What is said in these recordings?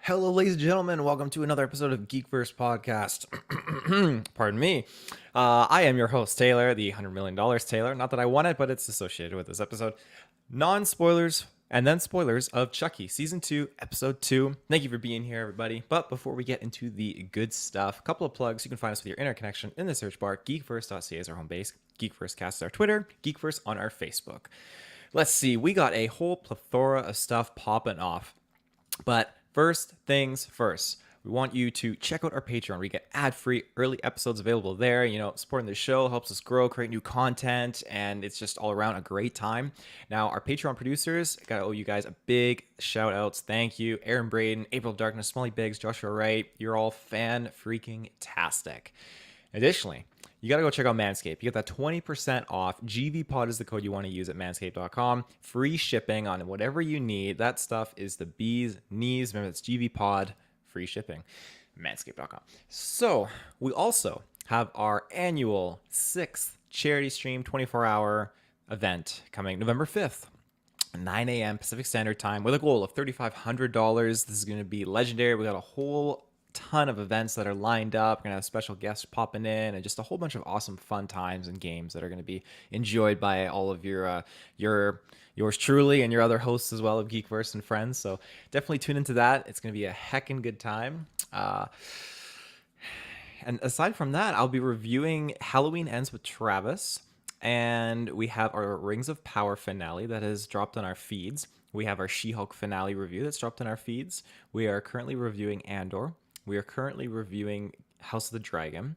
Hello, ladies and gentlemen. Welcome to another episode of GeekVerse podcast. Pardon me. I am your host, Taylor, the $100 million Taylor. Not that I want it, but it's associated with this episode. Non-spoilers and then spoilers of Chucky, Season 2, Episode 2. Thank you for being here, everybody. But before we get into the good stuff, a couple of plugs. You can find us with your internet connection in the search bar. GeekVerse.ca is our home base. GeekVerseCast is our Twitter. GeekVerse on our Facebook. Let's see. We got a whole plethora of stuff popping off. But first things first, we want you to check out our Patreon. We get ad-free early episodes available there. You know, supporting the show helps us grow, create new content, and it's just all around a great time. Now, our Patreon producers, gotta owe you guys a big shout outs. Thank you. Aaron Braden, April Darkness, Smalley Biggs, Joshua Wright. You're all fan-freaking-tastic. Additionally, you got to go check out Manscaped. You get that 20% off. GVPOD is the code you want to use at manscaped.com. Free shipping on whatever you need. That stuff is the bee's knees. Remember, it's GVPOD. Free shipping. Manscaped.com. So, we also have our annual 6th charity stream 24-hour event coming November 5th. 9 a.m. Pacific Standard Time with a goal of $3,500. This is going to be legendary. We got a whole ton of events that are lined up. We're gonna have special guests popping in and just a whole bunch of awesome fun times and games that are going to be enjoyed by all of your yours truly and your other hosts as well of Geekverse and friends. So definitely tune into that. It's going to be a heckin' good time. And aside from that, I'll be reviewing Halloween Ends with Travis, and we have our Rings of Power finale that has dropped on our feeds. We have our She-Hulk finale review that's dropped on our feeds. We are currently reviewing Andor. We are currently reviewing House of the Dragon,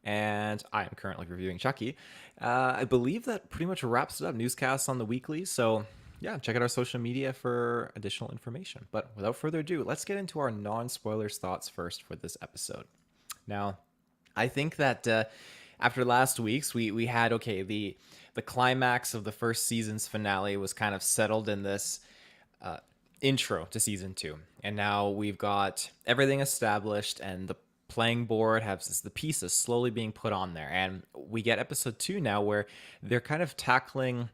and I am currently reviewing Chucky. I believe that pretty much wraps it up. Newscasts on the weekly, so yeah, check out our social media for additional information. But without further ado, let's get into our non-spoilers thoughts first for this episode. Now, I think that after last week's, we had, the climax of the first season's finale was kind of settled in this intro to season 2, and now we've got everything established and the playing board has the pieces slowly being put on there, and we get episode 2 now where they're kind of tackling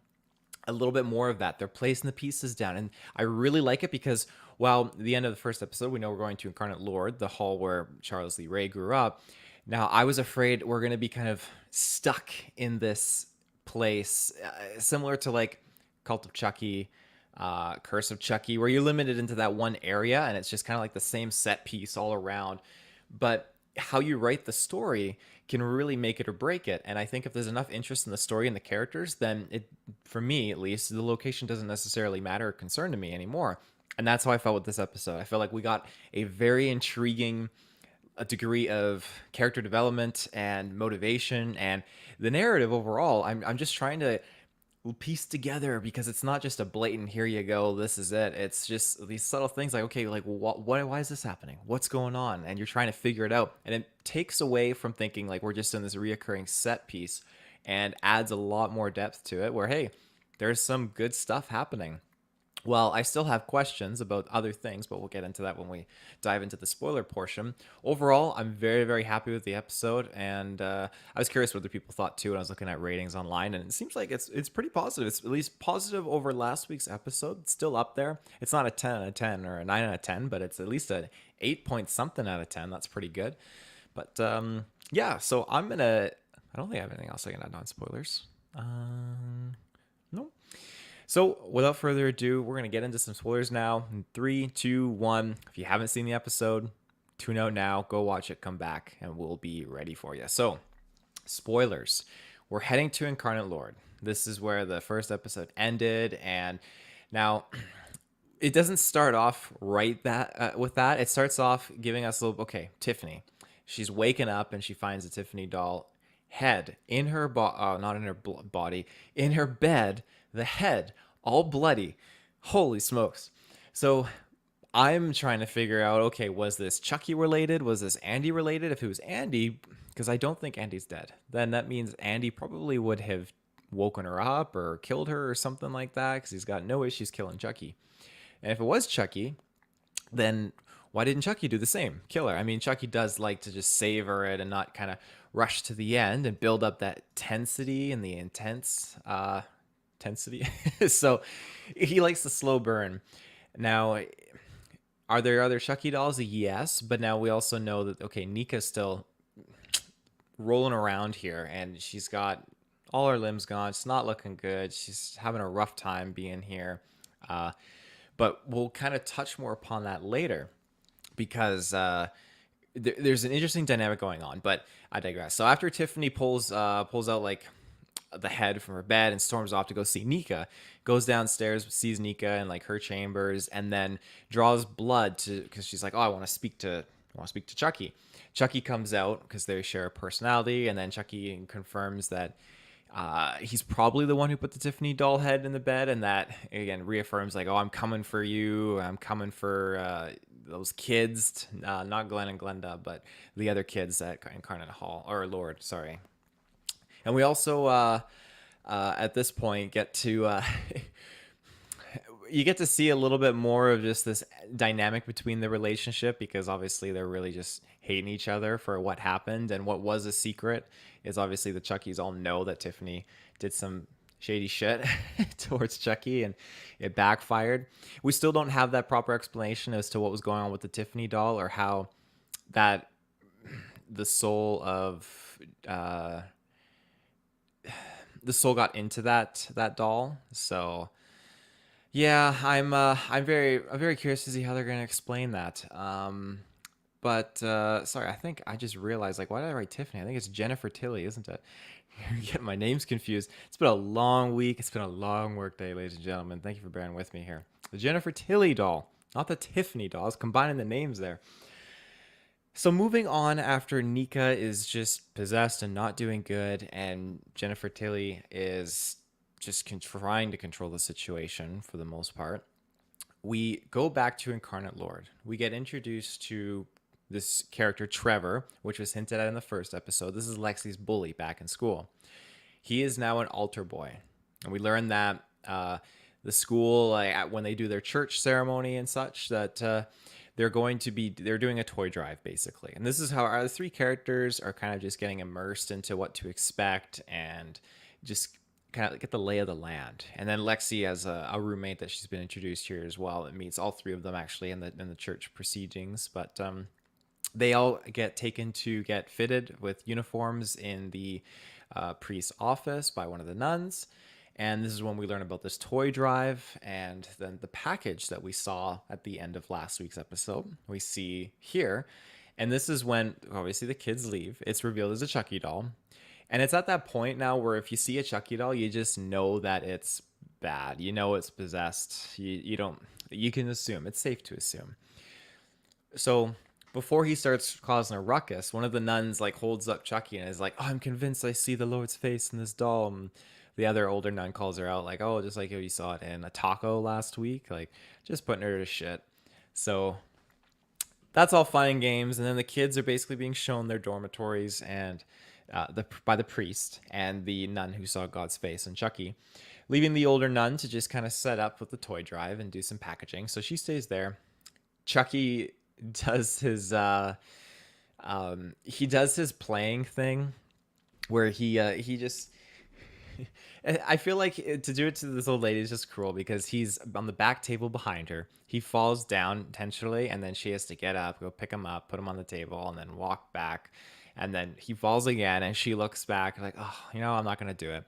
a little bit more of that. They're placing the pieces down, and I really like it because while the end of the first episode, we know we're going to Incarnate Lord, the hall where Charles Lee Ray grew up. Now, I was afraid we're going to be kind of stuck in this place, similar to like Cult of Chucky, Curse of Chucky, where you're limited into that one area and it's just kind of like the same set piece all around. But how you write the story can really make it or break it. And I think if there's enough interest in the story and the characters, then it, for me at least, the location doesn't necessarily matter or concern to me anymore. And that's how I felt with this episode. I felt like we got a very intriguing degree of character development and motivation, and the narrative overall. I'm just trying to piece together, because it's not just a blatant here you go, this is it. It's just these subtle things like, okay, like why is this happening, what's going on, and you're trying to figure it out. And it takes away from thinking like we're just in this reoccurring set piece and adds a lot more depth to it, where hey, there's some good stuff happening. Well, I still have questions about other things, but we'll get into that when we dive into the spoiler portion. Overall, I'm very, very happy with the episode, and I was curious what other people thought too when I was looking at ratings online, and it seems like it's pretty positive. It's at least positive over last week's episode. It's still up there. It's not a 10 out of 10 or a 9 out of 10, but it's at least a 8 point something out of 10. That's pretty good. But yeah, so I don't think I have anything else I can add on spoilers. No. So without further ado, we're going to get into some spoilers now. In 3, 2, 1. If you haven't seen the episode, tune out now, go watch it, come back, and we'll be ready for you. So, spoilers. We're heading to Incarnate Lord. This is where the first episode ended, and now it doesn't start off right with that. It starts off giving us a little, okay, Tiffany. She's waking up and she finds a Tiffany doll head in her not in her body, in her bed, the head all bloody. Holy smokes. So I'm trying to figure out, okay, was this Chucky related? Was this Andy related? If it was Andy, because I don't think Andy's dead, then that means Andy probably would have woken her up or killed her or something like that, because he's got no issues killing Chucky. And if it was Chucky, then why didn't Chucky do the same? Kill her. I mean, Chucky does like to just savor it and not kind of rush to the end and build up that tensity and the intense tensity. So he likes the slow burn. Now, Are there other Chucky dolls? Yes, but now we also know that okay, Nika's still rolling around here, and she's got all her limbs gone. It's not looking good. She's having a rough time being here. Uh, but we'll kind of touch more upon that later because there's an interesting dynamic going on. But I digress. So after Tiffany pulls out like the head from her bed and storms off to go see Nika, goes downstairs, sees Nika in like her chambers, and then draws blood to because she's like, oh, I want to speak to Chucky. Chucky comes out because they share a personality, and then Chucky confirms that he's probably the one who put the Tiffany doll head in the bed, and that again reaffirms like, oh, I'm coming for you. I'm coming for those kids, not Glenn and Glenda, but the other kids at Incarnate Hall or Lord, sorry. And we also at this point get to you get to see a little bit more of just this dynamic between the relationship because obviously they're really just hating each other for what happened, and what was a secret is obviously the Chuckies all know that Tiffany did some shady shit towards Chucky and it backfired. We still don't have that proper explanation as to what was going on with the Tiffany doll or how that the soul of the soul got into that doll. So yeah, I'm very curious to see how they're gonna explain that. But sorry, I think I just realized like why did I write Tiffany? I think it's Jennifer Tilly, isn't it? You're getting my names confused. It's been a long week. It's been a long work day, ladies and gentlemen. Thank you for bearing with me here. The Jennifer Tilly doll, not the Tiffany doll. I was combining the names there. So moving on after Nika is just possessed and not doing good, and Jennifer Tilly is just trying to control the situation for the most part. We go back to Incarnate Lord. We get introduced to this character Trevor, which was hinted at in the first episode. This is Lexi's bully back in school. He is now an altar boy, and we learn that the school, like, when they do their church ceremony and such, that they're doing a toy drive basically, and this is how our three characters are kind of just getting immersed into what to expect and just kind of get the lay of the land. And then Lexi has a roommate that she's been introduced here as well. It meets all three of them actually in the church proceedings, but they all get taken to get fitted with uniforms in the priest's office by one of the nuns. And this is when we learn about this toy drive and then the package that we saw at the end of last week's episode. We see here. And this is when obviously the kids leave. It's revealed as a Chucky doll. And it's at that point now where if you see a Chucky doll, you just know that it's bad. You know it's possessed. You can assume. It's safe to assume. So before he starts causing a ruckus, one of the nuns like holds up Chucky and is like, "Oh, I'm convinced I see the Lord's face in this doll." And the other older nun calls her out like, "Oh, just like you saw it in a taco last week," like just putting her to shit. So that's all fun and games, and then the kids are basically being shown their dormitories and by the priest and the nun who saw God's face and Chucky, leaving the older nun to just kind of set up with the toy drive and do some packaging. So she stays there. Chucky does his playing thing where he just I feel like to do it to this old lady is just cruel because he's on the back table behind her. He falls down intentionally, and then she has to get up, go pick him up, put him on the table, and then walk back. And then he falls again, and she looks back like, oh, I'm not going to do it.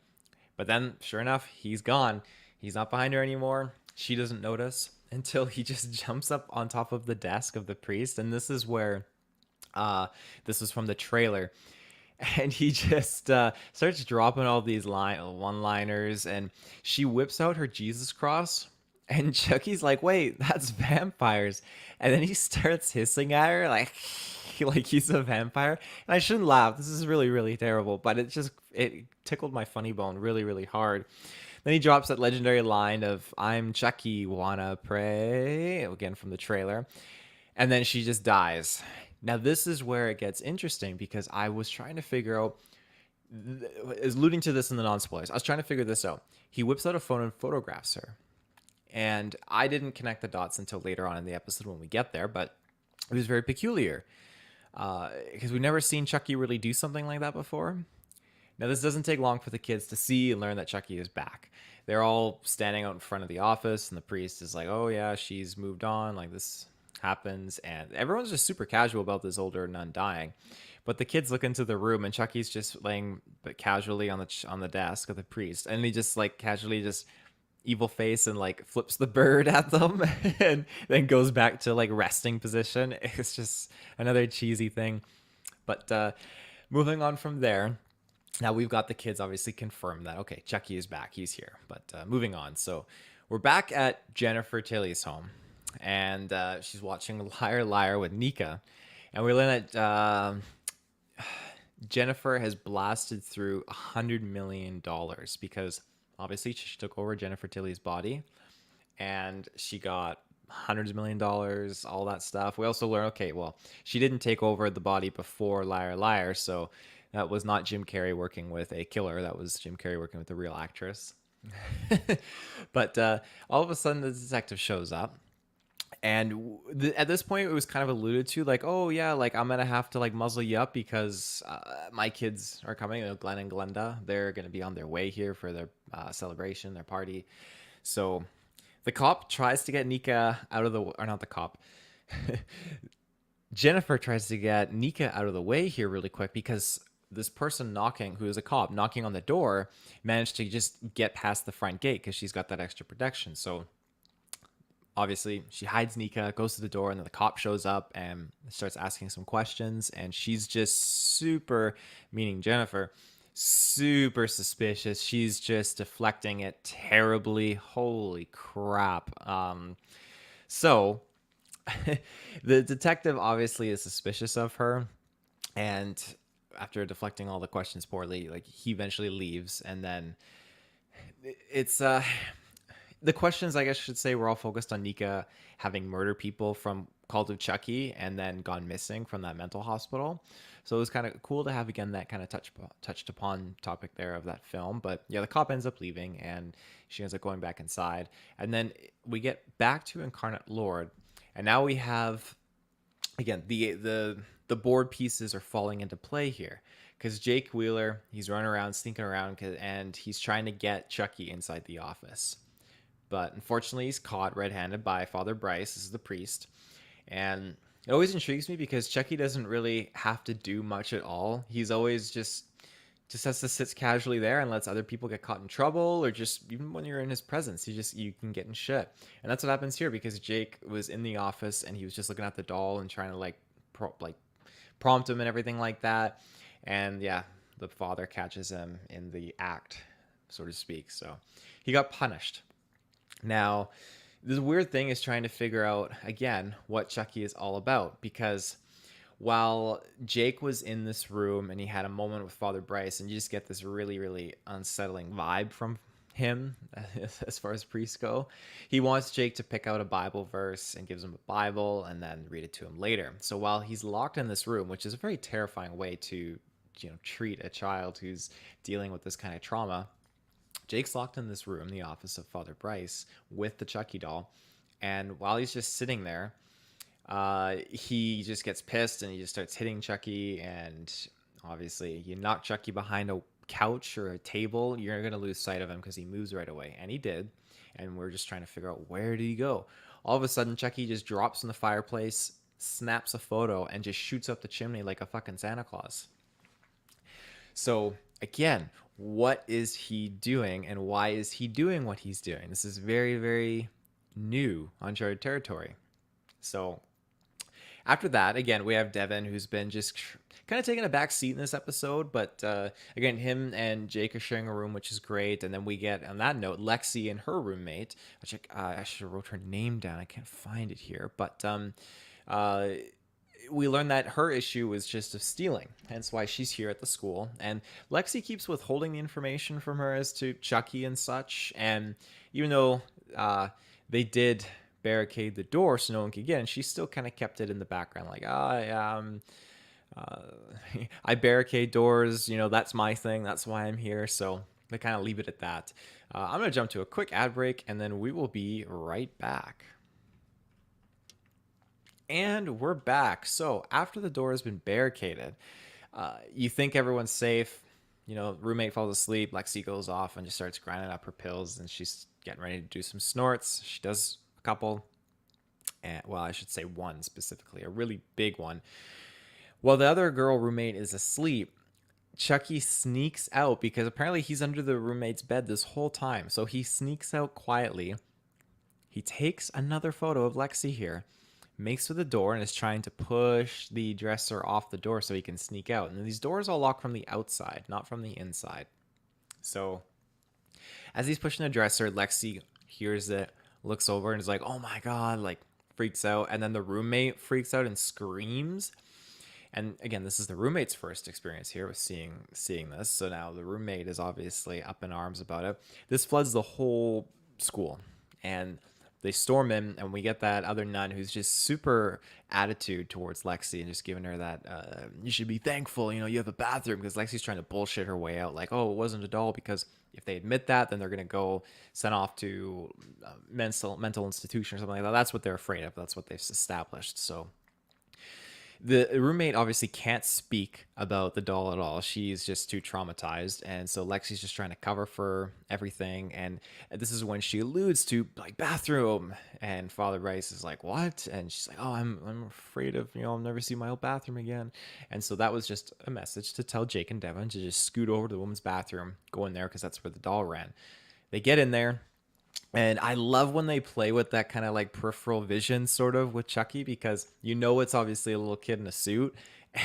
But then, sure enough, he's gone. He's not behind her anymore. She doesn't notice until he just jumps up on top of the desk of the priest. And this is where, this was from the trailer. And he just starts dropping all these one-liners, and she whips out her Jesus cross, and Chucky's like, "Wait, that's vampires!" And then he starts hissing at her like he's a vampire. And I shouldn't laugh. This is really, really terrible, but it tickled my funny bone really, really hard. Then he drops that legendary line of "I'm Chucky, wanna pray," again from the trailer, and then she just dies. Now, this is where it gets interesting because I was trying to figure out, alluding to this in the non-spoilers, I was trying to figure this out. He whips out a phone and photographs her. And I didn't connect the dots until later on in the episode when we get there, but it was very peculiar because we've never seen Chucky really do something like that before. Now, this doesn't take long for the kids to see and learn that Chucky is back. They're all standing out in front of the office, and the priest is like, "Oh, yeah, she's moved on. Like, this happens, and everyone's just super casual about this older nun dying. But the kids look into the room, and Chucky's just laying but casually on the desk of the priest, and he just like casually just evil face and like flips the bird at them, and then goes back to like resting position. It's just another cheesy thing. But moving on from there, now we've got the kids obviously confirmed that okay, Chucky is back, he's here. But moving on, so we're back at Jennifer Tilly's home, and she's watching Liar Liar with Nika, and we learn that Jennifer has blasted through $100 million because obviously she took over Jennifer Tilly's body, and she got hundreds of $1 million, all that stuff. We also learn, okay, well, she didn't take over the body before Liar Liar, so that was not Jim Carrey working with a killer. That was Jim Carrey working with a real actress. But all of a sudden, the detective shows up, and at this point it was kind of alluded to like, oh yeah, like I'm gonna have to like muzzle you up because my kids are coming, Glenn and Glenda, they're gonna be on their way here for their celebration, their party. So the cop tries to get Nika out of the, or not the cop, Jennifer tries to get Nika out of the way here really quick because this person knocking, who is a cop knocking on the door, managed to just get past the front gate because she's got that extra protection. So obviously she hides Nika, goes to the door, and then the cop shows up and starts asking some questions, and she's just super, meaning Jennifer, super suspicious. She's just deflecting it terribly. Holy crap. So the detective obviously is suspicious of her, and after deflecting all the questions poorly, like he eventually leaves, and then it's the questions, I guess I should say, were all focused on Nika having murdered people from Cult of Chucky and then gone missing from that mental hospital. So it was kind of cool to have again that kind of touched upon topic there of that film. But yeah, the cop ends up leaving and she ends up going back inside. And then we get back to Incarnate Lord, and now we have again the board pieces are falling into play here because Jake Wheeler, he's running around, sneaking around, and he's trying to get Chucky inside the office. But unfortunately, he's caught red-handed by Father Bryce. This is the priest. And it always intrigues me because Chucky doesn't really have to do much at all. He's always just has to sit casually there and lets other people get caught in trouble, or just even when you're in his presence, you can get in shit. And that's what happens here because Jake was in the office and he was just looking at the doll and trying to like prompt him and everything like that. And yeah, the father catches him in the act, so to speak. So he got punished. Now, the weird thing is trying to figure out, again, what Chucky is all about. Because while Jake was in this room and he had a moment with Father Bryce, and you just get this really, really unsettling vibe from him as far as priests go, he wants Jake to pick out a Bible verse and gives him a Bible and then read it to him later. So while he's locked in this room, which is a very terrifying way to treat a child who's dealing with this kind of trauma, Jake's locked in this room, the office of Father Bryce, with the Chucky doll. And while he's just sitting there, he just gets pissed and he just starts hitting Chucky. And obviously, you knock Chucky behind a couch or a table, you're going to lose sight of him because he moves right away. And he did. And we're just trying to figure out, where did he go? All of a sudden, Chucky just drops in the fireplace, snaps a photo, and just shoots up the chimney like a fucking Santa Claus. So again, what is he doing and why is he doing what he's doing? This is very, very new uncharted territory. So after that, again, we have Devin, who's been just kind of taking a back seat in this episode. But again, him and Jake are sharing a room, which is great. And then we get, on that note, Lexi and her roommate, which I should have wrote her name down. I can't find it here. But we learn that her issue was just of stealing, hence why she's here at the school. And Lexi keeps withholding the information from her as to Chucky and such. And even though they did barricade the door so no one could get in, she still kind of kept it in the background, like, I barricade doors, that's my thing, that's why I'm here. So they kind of leave it at that. I'm going to jump to a quick ad break, and then we will be right back. And we're back. So after the door has been barricaded, you think everyone's safe. Roommate falls asleep. Lexi goes off and just starts grinding up her pills, and she's getting ready to do some snorts. She does a couple. And, well, I should say one specifically, a really big one. While the other girl roommate is asleep, Chucky sneaks out because apparently he's under the roommate's bed this whole time. So he sneaks out quietly. He takes another photo of Lexi here, makes for the door, and is trying to push the dresser off the door so he can sneak out. And these doors all lock from the outside, not from the inside. So as he's pushing the dresser, Lexi hears it, looks over, and is like, oh my God, like freaks out. And then the roommate freaks out and screams. And again, this is the roommate's first experience here with seeing this. So now the roommate is obviously up in arms about it. This floods the whole school, and they storm in, and we get that other nun who's just super attitude towards Lexi and just giving her that you should be thankful, you have a bathroom, because Lexi's trying to bullshit her way out, like, oh, it wasn't a doll, because if they admit that, then they're gonna go sent off to mental institution or something like that. That's what they're afraid of. That's what they've established. So the roommate obviously can't speak about the doll at all. She's just too traumatized. And so Lexi's just trying to cover for everything. And this is when she alludes to like bathroom. And Father Rice is like, what? And she's like, oh, I'm afraid of, I'll never see my old bathroom again. And so that was just a message to tell Jake and Devin to just scoot over to the woman's bathroom, go in there because that's where the doll ran. They get in there. And I love when they play with that kind of like peripheral vision sort of with Chucky, because it's obviously a little kid in a suit,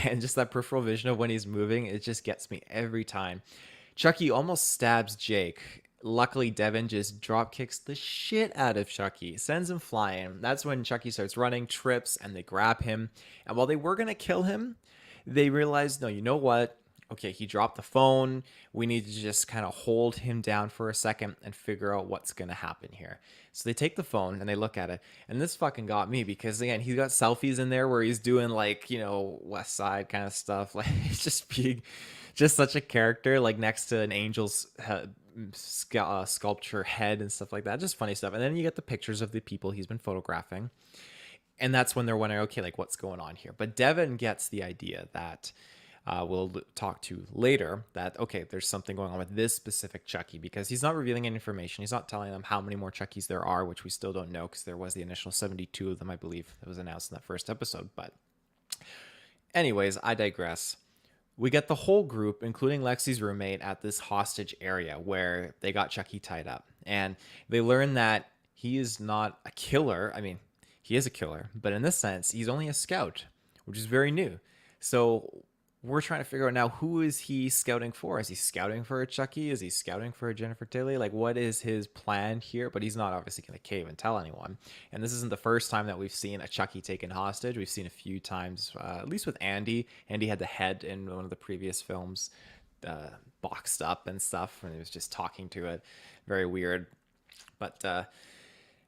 and just that peripheral vision of when he's moving, it just gets me every time. Chucky almost stabs Jake. Luckily, Devin just drop kicks the shit out of Chucky, sends him flying. That's when Chucky starts running, trips, and they grab him. And while they were going to kill him, they realized, no, you know what? Okay, he dropped the phone. We need to just kind of hold him down for a second and figure out what's going to happen here. So they take the phone and they look at it. And this fucking got me because, again, he's got selfies in there where he's doing like, West Side kind of stuff. Like, he's just being just such a character, like next to an angel's sculpture head and stuff like that. Just funny stuff. And then you get the pictures of the people he's been photographing. And that's when they're wondering, okay, like what's going on here? But Devin gets the idea that we'll talk to later that, okay, there's something going on with this specific Chucky, because he's not revealing any information. He's not telling them how many more Chuckies there are, which we still don't know, because there was the initial 72 of them, I believe, that was announced in that first episode. But anyways, I digress. We get the whole group, including Lexi's roommate, at this hostage area where they got Chucky tied up. And they learn that he is not a killer. I mean, he is a killer, but in this sense, he's only a scout, which is very new. So we're trying to figure out now, who is he scouting for? Is he scouting for a Chucky? Is he scouting for a Jennifer Tilly? Like, what is his plan here? But he's not obviously going to cave and tell anyone. And this isn't the first time that we've seen a Chucky taken hostage. We've seen a few times, at least with Andy. Andy had the head in one of the previous films boxed up and stuff, and he was just talking to it. Very weird. But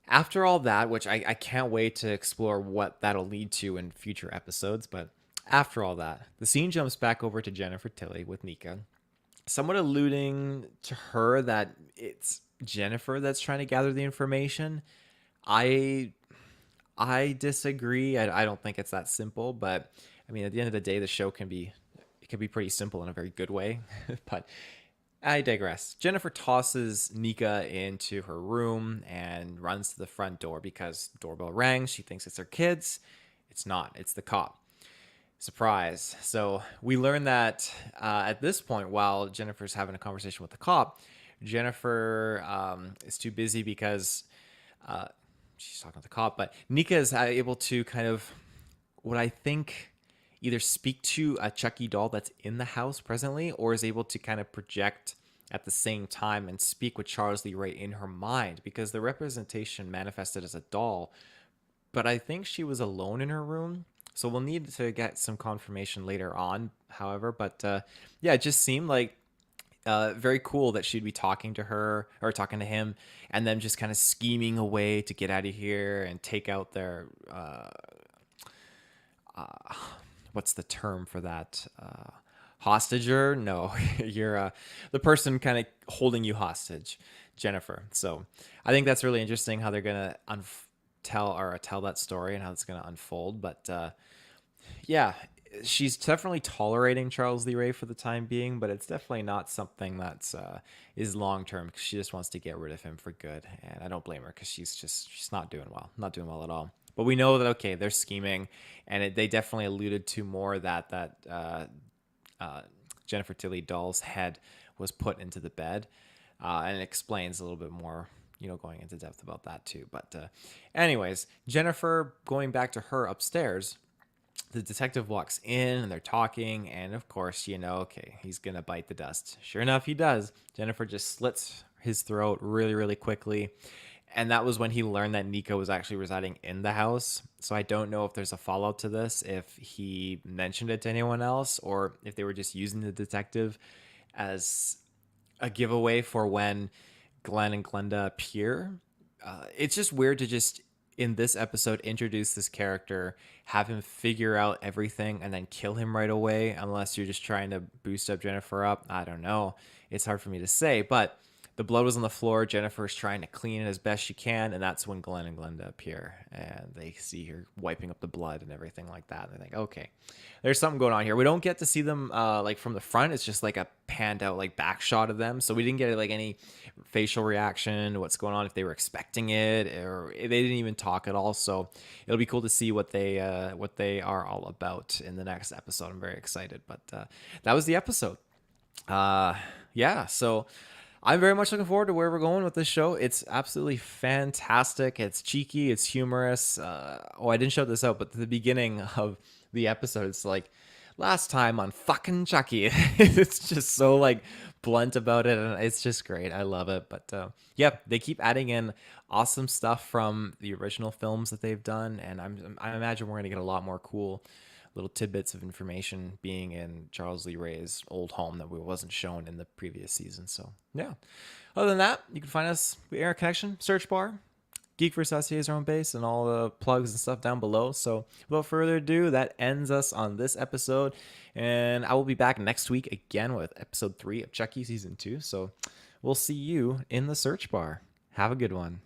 after all that, which I can't wait to explore what that'll lead to in future episodes, but after all that, the scene jumps back over to Jennifer Tilly with Nika, somewhat alluding to her that it's Jennifer that's trying to gather the information. I disagree. I don't think it's that simple, but I mean, at the end of the day, the show can be pretty simple in a very good way. But I digress. Jennifer tosses Nika into her room and runs to the front door because doorbell rang. She thinks it's her kids. It's not. It's the cop. Surprise. So we learn that at this point, while Jennifer's having a conversation with the cop, Jennifer is too busy because she's talking to the cop, but Nika is able to kind of, what I think, either speak to a Chucky doll that's in the house presently, or is able to kind of project at the same time and speak with Charles Lee Ray in her mind, because the representation manifested as a doll, but I think she was alone in her room. So we'll need to get some confirmation later on, however. But yeah, it just seemed like very cool that she'd be talking to her or talking to him, and then just kind of scheming a way to get out of here and take out their what's the term for that? Hostager? No, you're the person kind of holding you hostage, Jennifer. So I think that's really interesting how they're gonna tell that story and how it's gonna unfold. But yeah, she's definitely tolerating Charles Lee Ray for the time being, but it's definitely not something that's is long term, because she just wants to get rid of him for good. And I don't blame her, because she's not doing well at all. But we know that, okay, they're scheming, and they definitely alluded to more that uh, Jennifer Tilly doll's head was put into the bed, and it explains a little bit more, going into depth about that too. But anyways, Jennifer, going back to her upstairs, the detective walks in and they're talking, and of course, okay, he's gonna bite the dust. Sure enough, he does. Jennifer just slits his throat really, really quickly. And that was when he learned that Nico was actually residing in the house. So I don't know if there's a fallout to this, if he mentioned it to anyone else, or if they were just using the detective as a giveaway for when Glenn and Glenda appear. It's just weird to just in this episode introduce this character, have him figure out everything, and then kill him right away. Unless you're just trying to boost up Jennifer up, I don't know. It's hard for me to say, but the blood was on the floor. Jennifer's trying to clean it as best she can, and that's when Glenn and Glenda appear, and they see her wiping up the blood and everything like that. And they think, okay, there's something going on here. We don't get to see them like from the front. It's just like a panned out like back shot of them, so we didn't get like any facial reaction, what's going on, if they were expecting it, or they didn't even talk at all. So it'll be cool to see what they are all about in the next episode. I'm very excited. But that was the episode. Yeah, so I'm very much looking forward to where we're going with this show. It's absolutely fantastic. It's cheeky. It's humorous. I didn't show this out, but the beginning of the episode, it's like, last time on fucking Chucky. It's just so like blunt about it, and it's just great. I love it. But yeah, they keep adding in awesome stuff from the original films that they've done, and I imagine we're gonna get a lot more cool little tidbits of information being in Charles Lee Ray's old home that wasn't shown in the previous season. So yeah. Other than that, you can find us with Air Connection search bar. GeekVerse.ca is our own base, and all the plugs and stuff down below. So without further ado, that ends us on this episode. And I will be back next week again with episode 3 of Chucky season 2. So we'll see you in the search bar. Have a good one.